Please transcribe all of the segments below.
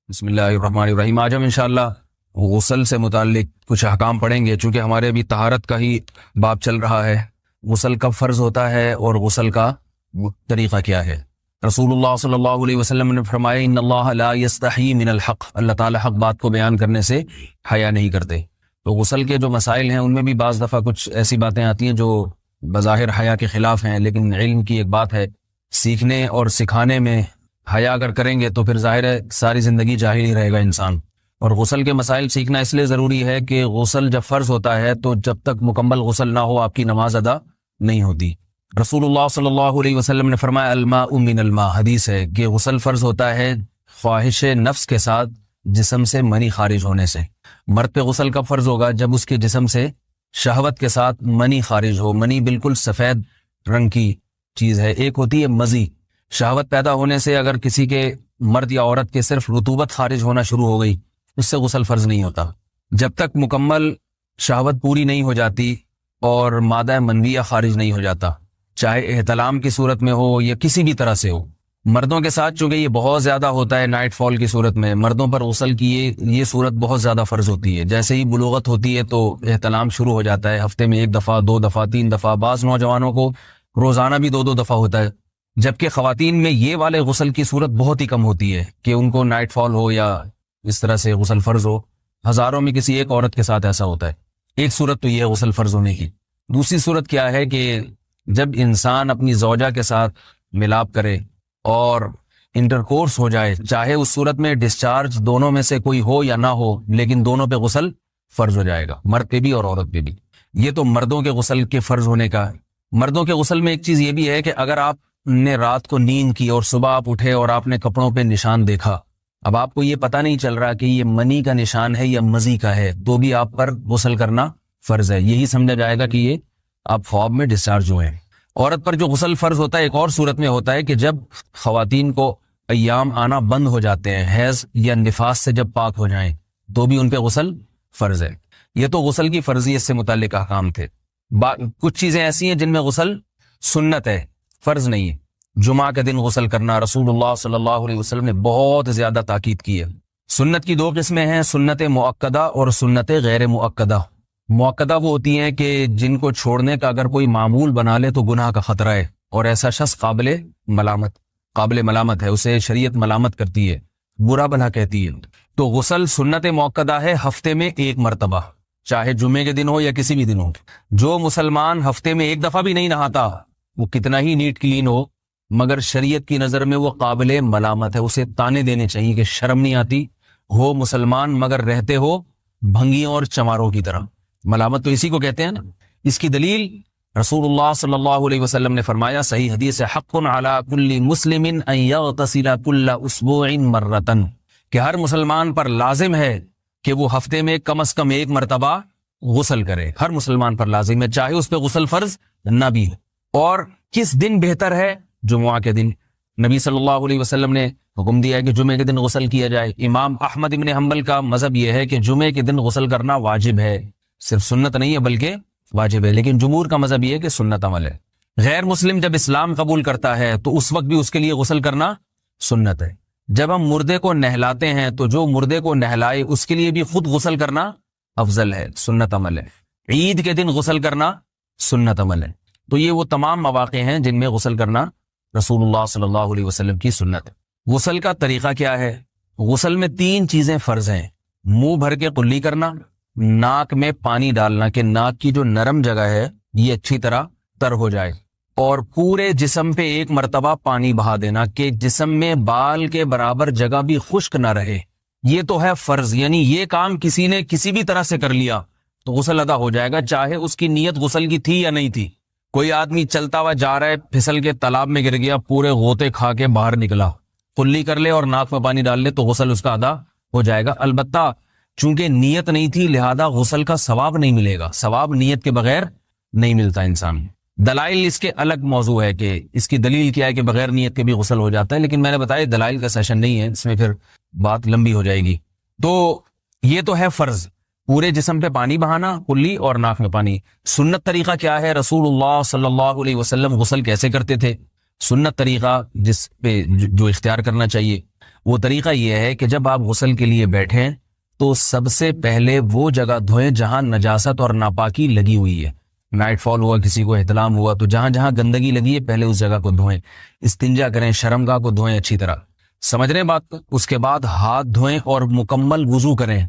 بسم اللہ الرحمن الرحیم۔ آج ہم انشاءاللہ غسل سے متعلق کچھ احکام پڑھیں گے، چونکہ ہمارے ابھی طہارت کا ہی باب چل رہا ہے۔ غسل کب فرض ہوتا ہے اور غسل کا طریقہ کیا ہے؟ رسول اللہ صلی اللہ علیہ وسلم نے فرمایا ان اللہ لا یستحی من الحق، اللہ تعالی حق بات کو بیان کرنے سے حیا نہیں کرتے۔ تو غسل کے جو مسائل ہیں ان میں بھی بعض دفعہ کچھ ایسی باتیں آتی ہیں جو بظاہر حیا کے خلاف ہیں، لیکن علم کی ایک بات ہے، سیکھنے اور سکھانے میں حیا اگر کریں گے تو پھر ظاہر ہے ساری زندگی جاہل ہی رہے گا انسان۔ اور غسل کے مسائل سیکھنا اس لیے ضروری ہے کہ غسل جب فرض ہوتا ہے تو جب تک مکمل غسل نہ ہو آپ کی نماز ادا نہیں ہوتی۔ رسول اللہ صلی اللہ علیہ وسلم نے فرمایا الماء من الماء، حدیث ہے کہ غسل فرض ہوتا ہے خواہش نفس کے ساتھ جسم سے منی خارج ہونے سے۔ مرد پہ غسل کب فرض ہوگا؟ جب اس کے جسم سے شہوت کے ساتھ منی خارج ہو۔ منی بالکل سفید رنگ کی چیز ہے، ایک ہوتی ہے مزی۔ شہوت پیدا ہونے سے اگر کسی کے مرد یا عورت کے صرف رطوبت خارج ہونا شروع ہو گئی اس سے غسل فرض نہیں ہوتا۔ جب تک مکمل شہوت پوری نہیں ہو جاتی اور مادہ منویہ خارج نہیں ہو جاتا، چاہے احتلام کی صورت میں ہو یا کسی بھی طرح سے ہو۔ مردوں کے ساتھ چونکہ یہ بہت زیادہ ہوتا ہے، نائٹ فال کی صورت میں مردوں پر غسل کی یہ صورت بہت زیادہ فرض ہوتی ہے۔ جیسے ہی بلوغت ہوتی ہے تو احتلام شروع ہو جاتا ہے، ہفتے میں 1 دفعہ 2 دفعہ 3 دفعہ، بعض نوجوانوں کو روزانہ بھی 2 دفعہ ہوتا ہے، جبکہ خواتین میں یہ والے غسل کی صورت بہت ہی کم ہوتی ہے کہ ان کو نائٹ فال ہو یا اس طرح سے غسل فرض ہو۔ ہزاروں میں کسی ایک عورت کے ساتھ ایسا ہوتا ہے۔ ایک صورت تو یہ ہے غسل فرض ہونے کی۔ دوسری صورت کیا ہے کہ جب انسان اپنی زوجہ کے ساتھ ملاپ کرے اور انٹرکورس ہو جائے، چاہے اس صورت میں ڈسچارج دونوں میں سے کوئی ہو یا نہ ہو، لیکن دونوں پہ غسل فرض ہو جائے گا، مرد پہ بھی اور عورت پہ بھی۔ یہ تو مردوں کے غسل کے فرض ہونے کا ہے۔ مردوں کے غسل میں ایک چیز یہ بھی ہے کہ اگر آپ نے رات کو نیند کی اور صبح آپ اٹھے اور آپ نے کپڑوں پہ نشان دیکھا، اب آپ کو یہ پتہ نہیں چل رہا کہ یہ منی کا نشان ہے یا مزی کا ہے، تو بھی آپ پر غسل کرنا فرض ہے۔ یہی سمجھا جائے گا کہ یہ آپ خواب میں ڈسچارج ہوئے ہیں۔ عورت پر جو غسل فرض ہوتا ہے ایک اور صورت میں ہوتا ہے کہ جب خواتین کو ایام آنا بند ہو جاتے ہیں، حیض یا نفاس سے جب پاک ہو جائیں تو بھی ان پہ غسل فرض ہے۔ یہ تو غسل کی فرضیت سے متعلق احکام تھے۔ کچھ چیزیں ایسی ہیں جن میں غسل سنت ہے، فرض نہیں ہے۔ جمعہ کے دن غسل کرنا رسول اللہ صلی اللہ علیہ وسلم نے بہت زیادہ تاکید کی ہے۔ سنت کی 2 قسمیں ہیں، سنت مؤکدہ اور سنت غیر مؤکدہ۔ مؤکدہ وہ ہوتی ہیں کہ جن کو چھوڑنے کا اگر کوئی معمول بنا لے تو گناہ کا خطرہ ہے اور ایسا شخص قابل ملامت ہے، اسے شریعت ملامت کرتی ہے، برا بھلا کہتی ہے۔ تو غسل سنت مؤکدہ ہے، ہفتے میں 1 مرتبہ، چاہے جمعے کے دن ہو یا کسی بھی دن ہو۔ جو مسلمان ہفتے میں 1 دفعہ بھی نہیں نہاتا، وہ کتنا ہی نیٹ کلین ہو، مگر شریعت کی نظر میں وہ قابل ملامت ہے، اسے تانے دینے چاہیے کہ شرم نہیں آتی ہو مسلمان مگر رہتے ہو بھنگیوں اور چماروں کی طرح۔ ملامت تو اسی کو کہتے ہیں نا۔ اس کی دلیل رسول اللہ صلی اللہ علیہ وسلم نے فرمایا، صحیح حدیث ہے، حق علی کل مسلم ان یغتسل کل اسبوع مرۃ، کہ ہر مسلمان پر لازم ہے کہ وہ ہفتے میں کم از کم 1 مرتبہ غسل کرے۔ ہر مسلمان پر لازم ہے، چاہے اس پہ غسل فرض نہ بھی ہو۔ اور کس دن بہتر ہے؟ جمعہ کے دن۔ نبی صلی اللہ علیہ وسلم نے حکم دیا ہے کہ جمعے کے دن غسل کیا جائے۔ امام احمد ابن حنبل کا مذہب یہ ہے کہ جمعے کے دن غسل کرنا واجب ہے، صرف سنت نہیں ہے بلکہ واجب ہے، لیکن جمہور کا مذہب یہ ہے کہ سنت عمل ہے۔ غیر مسلم جب اسلام قبول کرتا ہے تو اس وقت بھی اس کے لیے غسل کرنا سنت ہے۔ جب ہم مردے کو نہلاتے ہیں تو جو مردے کو نہلائے اس کے لیے بھی خود غسل کرنا افضل ہے، سنت عمل ہے۔ عید کے دن غسل کرنا سنت عمل ہے۔ تو یہ وہ تمام مواقع ہیں جن میں غسل کرنا رسول اللہ صلی اللہ علیہ وسلم کی سنت ہے۔ غسل کا طریقہ کیا ہے؟ غسل میں 3 چیزیں فرض ہیں، منہ بھر کے قلی کرنا، ناک میں پانی ڈالنا کہ ناک کی جو نرم جگہ ہے یہ اچھی طرح تر ہو جائے، اور پورے جسم پہ 1 مرتبہ پانی بہا دینا کہ جسم میں بال کے برابر جگہ بھی خشک نہ رہے۔ یہ تو ہے فرض، یعنی یہ کام کسی نے کسی بھی طرح سے کر لیا تو غسل ادا ہو جائے گا، چاہے اس کی نیت غسل کی تھی یا نہیں تھی۔ کوئی آدمی چلتا ہوا جا رہا ہے، پھسل کے تالاب میں گر گیا، پورے غوطے کھا کے باہر نکلا، قلی کر لے اور ناک میں پانی ڈال لے تو غسل اس کا ادا ہو جائے گا۔ البتہ چونکہ نیت نہیں تھی لہذا غسل کا ثواب نہیں ملے گا، ثواب نیت کے بغیر نہیں ملتا انسان۔ دلائل اس کے الگ موضوع ہے کہ اس کی دلیل کیا ہے کہ بغیر نیت کے بھی غسل ہو جاتا ہے، لیکن میں نے بتایا دلائل کا سیشن نہیں ہے، اس میں پھر بات لمبی ہو جائے گی۔ تو یہ تو ہے فرض، پورے جسم پہ پانی بہانا، کلی اور ناک میں پانی۔ سنت طریقہ کیا ہے؟ رسول اللہ صلی اللہ علیہ وسلم غسل کیسے کرتے تھے؟ سنت طریقہ جس پہ جو اختیار کرنا چاہیے، وہ طریقہ یہ ہے کہ جب آپ غسل کے لیے بیٹھیں تو سب سے پہلے وہ جگہ دھوئیں جہاں نجاست اور ناپاکی لگی ہوئی ہے. نائٹ فال ہوا، کسی کو احتلام ہوا، تو جہاں جہاں گندگی لگی ہے پہلے اس جگہ کو دھوئیں. استنجا کریں، شرمگاہ کو دھوئیں اچھی طرح. سمجھ رہے ہیں بات کو؟ اس کے بعد ہاتھ دھوئیں اور مکمل وضو کریں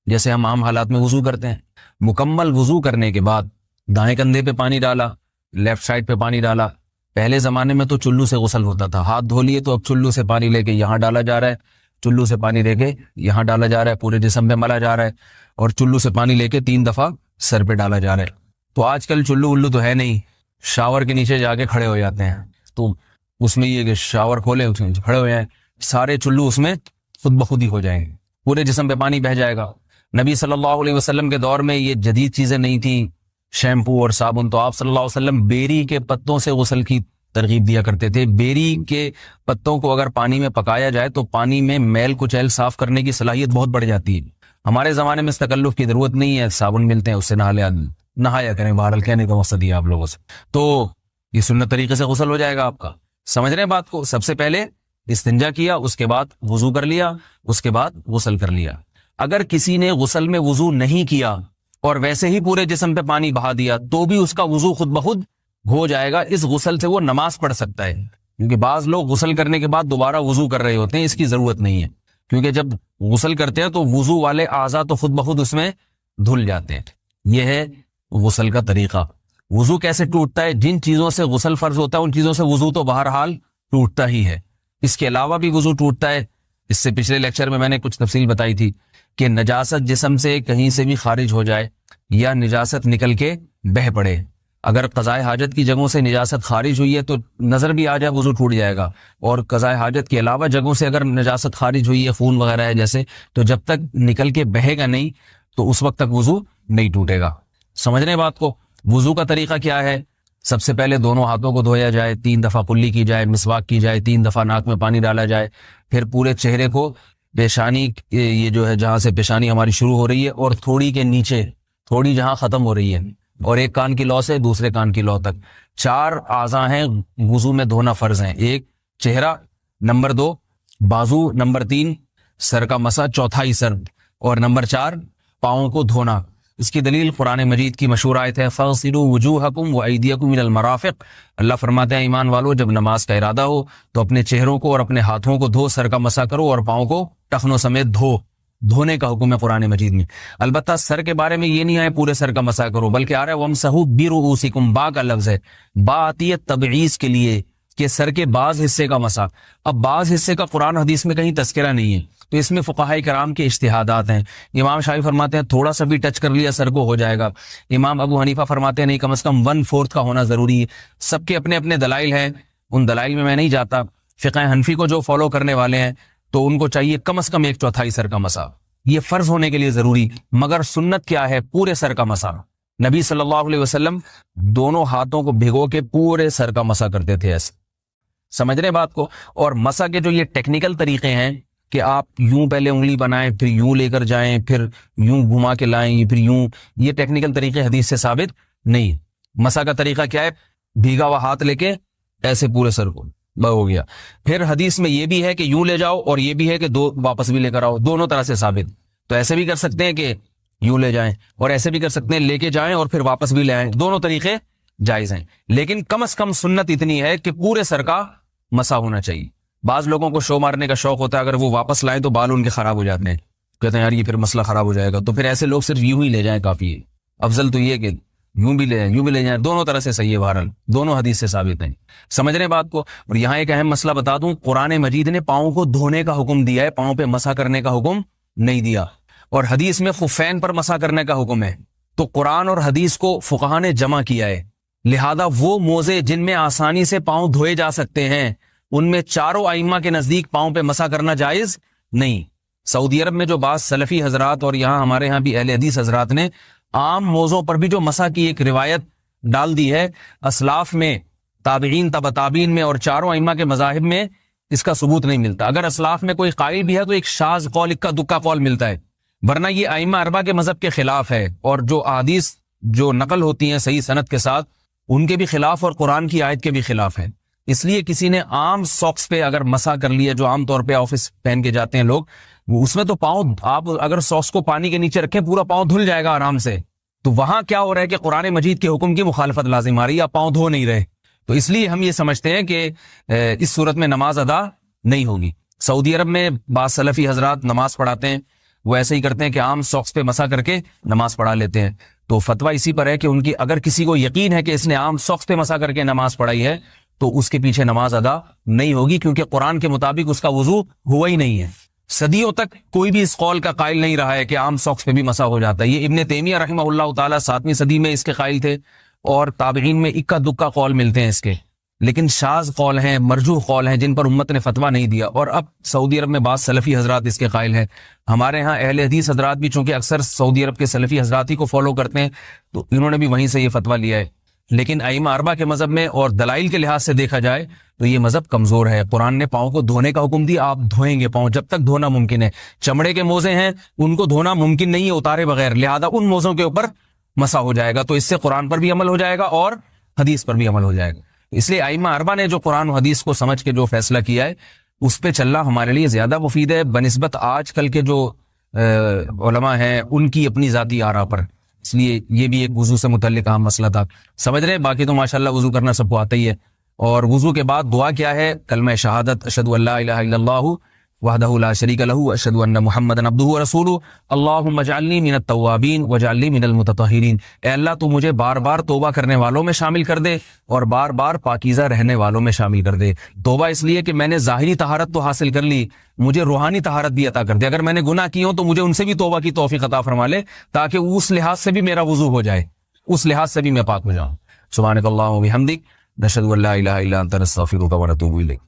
جیسے ہم عام حالات میں وضو کرتے ہیں. مکمل وضو کرنے کے بعد دائیں کندھے پہ پانی ڈالا، لیفٹ سائڈ پہ پانی ڈالا. پہلے زمانے میں تو چلو سے غسل ہوتا تھا، ہاتھ دھو لیے تو اب چلو سے پانی لے کے یہاں ڈالا جا رہا ہے، چلو سے پانی لے کے یہاں ڈالا جا رہا ہے، پورے جسم پہ ملا جا رہا ہے، اور چلو سے پانی لے کے 3 دفعہ سر پہ ڈالا جا رہا ہے. تو آج کل چلو الو تو ہے نہیں، شاور کے نیچے جا کے کھڑے ہو جاتے ہیں. تو اس میں یہ کہ شاور کھولے اس میں کھڑے ہو جائیں، سارے چلو اس میں خود بخود ہی ہو جائیں گے، پورے جسم پہ پانی بہہ جائے گا. نبی صلی اللہ علیہ وسلم کے دور میں یہ جدید چیزیں نہیں تھیں، شیمپو اور صابن. تو آپ صلی اللہ علیہ وسلم بیری کے پتوں سے غسل کی ترغیب دیا کرتے تھے. بیری کے پتوں کو اگر پانی میں پکایا جائے تو پانی میں میل کچیل صاف کرنے کی صلاحیت بہت بڑھ جاتی ہے. ہمارے زمانے میں اس تکلف کی ضرورت نہیں ہے، صابن ملتے ہیں اس سے نہایا کریں. بہرحال کہنے کا مقصد یہ آپ لوگوں سے، تو یہ سنت طریقے سے غسل ہو جائے گا آپ کا. سمجھ رہے ہیں بات کو؟ سب سے پہلے استنجا کیا، اس کے بعد وضو کر لیا، اس کے بعد غسل کر لیا. اگر کسی نے غسل میں وضو نہیں کیا اور ویسے ہی پورے جسم پہ پانی بہا دیا تو بھی اس کا وضو خود بخود ہو جائے گا. اس غسل سے وہ نماز پڑھ سکتا ہے، کیونکہ بعض لوگ غسل کرنے کے بعد دوبارہ وضو کر رہے ہوتے ہیں. اس کی ضرورت نہیں ہے، کیونکہ جب غسل کرتے ہیں تو وضو والے اعضاء تو خود بخود اس میں دھل جاتے ہیں. یہ ہے غسل کا طریقہ. وضو کیسے ٹوٹتا ہے؟ جن چیزوں سے غسل فرض ہوتا ہے ان چیزوں سے وضو تو بہرحال ٹوٹتا ہی ہے. اس کے علاوہ بھی وضو ٹوٹتا ہے. اس سے پچھلے لیکچر میں نے کچھ تفصیل بتائی تھی کہ نجاست جسم سے کہیں سے بھی خارج ہو جائے یا نجاست نکل کے بہہ پڑے. اگر قضاء حاجت کی جگہوں سے نجاست خارج ہوئی ہے تو نظر بھی آ جائے وضو ٹوٹ جائے گا، اور قضاء حاجت کے علاوہ جگہوں سے اگر نجاست خارج ہوئی ہے، خون وغیرہ ہے جیسے، تو جب تک نکل کے بہے گا نہیں تو اس وقت تک وضو نہیں ٹوٹے گا. سمجھ رہے ہیں بات کو؟ وضو کا طریقہ کیا ہے؟ سب سے پہلے دونوں ہاتھوں کو دھویا جائے، 3 دفعہ کلی کی جائے، مسواک کی جائے، 3 دفعہ ناک میں پانی ڈالا جائے. پھر پورے چہرے کو، پیشانی یہ جو ہے جہاں سے پیشانی ہماری شروع ہو رہی ہے اور تھوڑی کے نیچے، تھوڑی جہاں ختم ہو رہی ہے، اور ایک کان کی لو سے دوسرے کان کی لو تک 4 اعضاء ہیں وضو میں دھونا فرض ہیں. 1 چہرہ، نمبر 2 بازو، نمبر 3 سر کا مسا، چوتھا ہی سر، اور نمبر 4 پاؤں کو دھونا. اس کی دلیل قرآن مجید کی مشہور آیت ہے فَاغْسِلُوا وُجُوهَكُمْ وَأَيْدِيَكُمْ إِلَى الْمَرَافِقِ. اللہ فرماتے ہیں ایمان والو جب نماز کا ارادہ ہو تو اپنے چہروں کو اور اپنے ہاتھوں کو دھو، سر کا مسا کرو اور پاؤں کو ٹخنوں سمیت دھو. دھونے کا حکم ہے قرآن مجید میں. البتہ سر کے بارے میں یہ نہیں آئے پورے سر کا مسا کرو، بلکہ آ رہا ہے وَامْسَحُوا بِرُؤُوسِكُمْ. با کا لفظ ہے، با آتی ہے تبعیض کے لیے کہ سر کے بعض حصے کا مسا. اب بعض حصے کا قرآن حدیث میں کہیں تذکرہ نہیں ہے، تو اس میں فقہاء کرام کے اجتہادات ہیں. امام شافعی فرماتے ہیں تھوڑا سا بھی ٹچ کر لیا سر کو ہو جائے گا. امام ابو حنیفہ فرماتے ہیں نہیں، کم از کم 1/4 کا ہونا ضروری ہے. سب کے اپنے اپنے دلائل ہیں، ان دلائل میں نہیں جاتا. فقہ حنفی کو جو فالو کرنے والے ہیں تو ان کو چاہیے کم از کم 1/4 سر کا مسا، یہ فرض ہونے کے لیے ضروری. مگر سنت کیا ہے؟ پورے سر کا مسا. نبی صلی اللہ علیہ وسلم دونوں ہاتھوں کو بھگو کے پورے سر کا مسا کرتے تھے ایسے. سمجھ رہے بات کو؟ اور مسا کے جو یہ ٹیکنیکل طریقے ہیں کہ آپ یوں پہلے انگلی بنائیں، پھر یوں لے کر جائیں، پھر یوں گھما کے لائیں، پھر یوں، یہ ٹیکنیکل طریقے حدیث سے ثابت نہیں. مسا کا طریقہ کیا ہے؟ بھیگا ہوا ہاتھ لے کے ایسے پورے سر کو ہو گیا. پھر حدیث میں یہ بھی ہے کہ یوں لے جاؤ اور یہ بھی ہے کہ واپس بھی لے کر آؤ، دونوں طرح سے ثابت. تو ایسے بھی کر سکتے ہیں کہ یوں لے جائیں، اور ایسے بھی کر سکتے ہیں لے کے جائیں اور پھر واپس بھی لے آئیں. دونوں طریقے جائز ہیں، لیکن کم از کم سنت اتنی ہے کہ پورے سر کا مسا ہونا چاہیے. بعض لوگوں کو شو مارنے کا شوق ہوتا ہے، اگر وہ واپس لائیں تو بال ان کے خراب ہو جاتے ہیں، کہتے ہیں یار یہ پھر مسئلہ خراب ہو جائے گا. تو پھر ایسے لوگ صرف یوں ہی لے جائیں کافی ہے. افضل تو یہ کہ یوں بھی لے جائیں، یوں بھی لے جائیں، دونوں طرح سے صحیح ہے. بہرحال دونوں حدیث سے ثابت ہیں. سمجھ رہے بات کو؟ اور یہاں ایک اہم مسئلہ بتا دوں، قرآن مجید نے پاؤں کو دھونے کا حکم دیا ہے، پاؤں پہ مسا کرنے کا حکم نہیں دیا. اور حدیث میں خفین پر مسا کرنے کا حکم ہے. تو قرآن اور حدیث کو فقہا نے جمع کیا ہے. لہذا وہ موزے جن میں آسانی سے پاؤں دھوئے جا سکتے ہیں ان میں چاروں ائمہ کے نزدیک پاؤں پہ مسا کرنا جائز نہیں. سعودی عرب میں جو بعض سلفی حضرات اور یہاں ہمارے ہاں بھی اہل حدیث حضرات نے عام موزوں پر بھی جو مسا کی ایک روایت ڈال دی ہے، اسلاف میں، تابعین، تبع تابعین میں اور چاروں ائمہ کے مذاہب میں اس کا ثبوت نہیں ملتا. اگر اسلاف میں کوئی قائل بھی ہے تو ایک شاذ قول، اکا دکا قول ملتا ہے، ورنہ یہ ائمہ اربعہ کے مذہب کے خلاف ہے. اور جو احادیث جو نقل ہوتی ہیں صحیح سند کے ساتھ ان کے بھی خلاف اور قرآن کی آیت کے بھی خلاف ہے. اس لیے کسی نے عام ساکس پہ اگر مسا کر لیا، جو عام طور پہ آفس پہن کے جاتے ہیں لوگ، اس میں تو پاؤں، آپ اگر ساکس کو پانی کے نیچے رکھیں پورا پاؤں دھل جائے گا آرام سے. تو وہاں کیا ہو رہا ہے کہ قرآن مجید کے حکم کی مخالفت لازم آ رہی ہے، آپ پاؤں دھو نہیں رہے. تو اس لیے ہم یہ سمجھتے ہیں کہ اس صورت میں نماز ادا نہیں ہوگی. سعودی عرب میں بعض سلفی حضرات نماز پڑھاتے ہیں، وہ ایسے ہی کرتے ہیں کہ عام ساکس پہ مسا کر کے نماز پڑھا لیتے ہیں. تو فتویٰ اسی پر ہے کہ ان کی اگر کسی کو یقین ہے کہ اس نے عام ساکس پہ مسا کر کے نماز پڑھائی ہے تو اس کے پیچھے نماز ادا نہیں ہوگی، کیونکہ قرآن کے مطابق اس کا وضو ہوا ہی نہیں ہے. صدیوں تک کوئی بھی اس قول کا قائل نہیں رہا ہے کہ عام ساکس پہ بھی مسا ہو جاتا ہے. یہ ابن تیمیہ رحمہ اللہ تعالیٰ 7ویں صدی میں اس کے قائل تھے، اور تابعین میں اکا دکا قول ملتے ہیں اس کے، لیکن شاذ قول ہیں، مرجوح قول ہیں جن پر امت نے فتویٰ نہیں دیا. اور اب سعودی عرب میں بعض سلفی حضرات اس کے قائل ہیں. ہمارے ہاں اہل حدیث حضرات بھی چونکہ اکثر سعودی عرب کے سلفی حضرات ہی کو فالو کرتے ہیں، تو انہوں نے بھی وہیں سے یہ فتویٰ لیا ہے. لیکن ائمہ اربعہ کے مذہب میں اور دلائل کے لحاظ سے دیکھا جائے تو یہ مذہب کمزور ہے. قرآن نے پاؤں کو دھونے کا حکم دیا، آپ دھوئیں گے پاؤں جب تک دھونا ممکن ہے. چمڑے کے موزے ہیں ان کو دھونا ممکن نہیں ہے اتارے بغیر، لہذا ان موزوں کے اوپر مسا ہو جائے گا. تو اس سے قرآن پر بھی عمل ہو جائے گا اور حدیث پر بھی عمل ہو جائے گا. اس لیے ائمہ اربعہ نے جو قرآن و حدیث کو سمجھ کے جو فیصلہ کیا ہے اس پہ چلنا ہمارے لیے زیادہ مفید ہے بنسبت آج کل کے جو علماء ہیں ان کی اپنی ذاتی آراء پر. اس لیے یہ بھی ایک وضو سے متعلق اہم مسئلہ تھا. سمجھ رہے ہیں؟ باقی تو ماشاءاللہ وضو کرنا سب کو آتا ہی ہے. اور وضو کے بعد دعا کیا ہے؟ کلمہ شہادت، اشہد ان لا الہ الا اللہ وحدہ لا شریک لہ اشہد ان محمدا عبدہ ورسولہ اللہم اجعلنی من التوابین واجعلنی من المتطہرین. اے اللہ تو مجھے بار بار توبہ کرنے والوں میں شامل کر دے اور بار بار پاکیزہ رہنے والوں میں شامل کر دے. توبہ اس لیے کہ میں نے ظاہری طہارت تو حاصل کر لی، مجھے روحانی طہارت بھی عطا کر دے. اگر میں نے گناہ کی ہوں تو مجھے ان سے بھی توبہ کی توفیق عطا فرما لے، تاکہ اس لحاظ سے بھی میرا وضو ہو جائے، اس لحاظ سے بھی میں پاک ہو جاؤں. سبحانک اللہم و بحمدک، نشہد ان لا الہ الا انت، نستغفرک و نتوب الیک.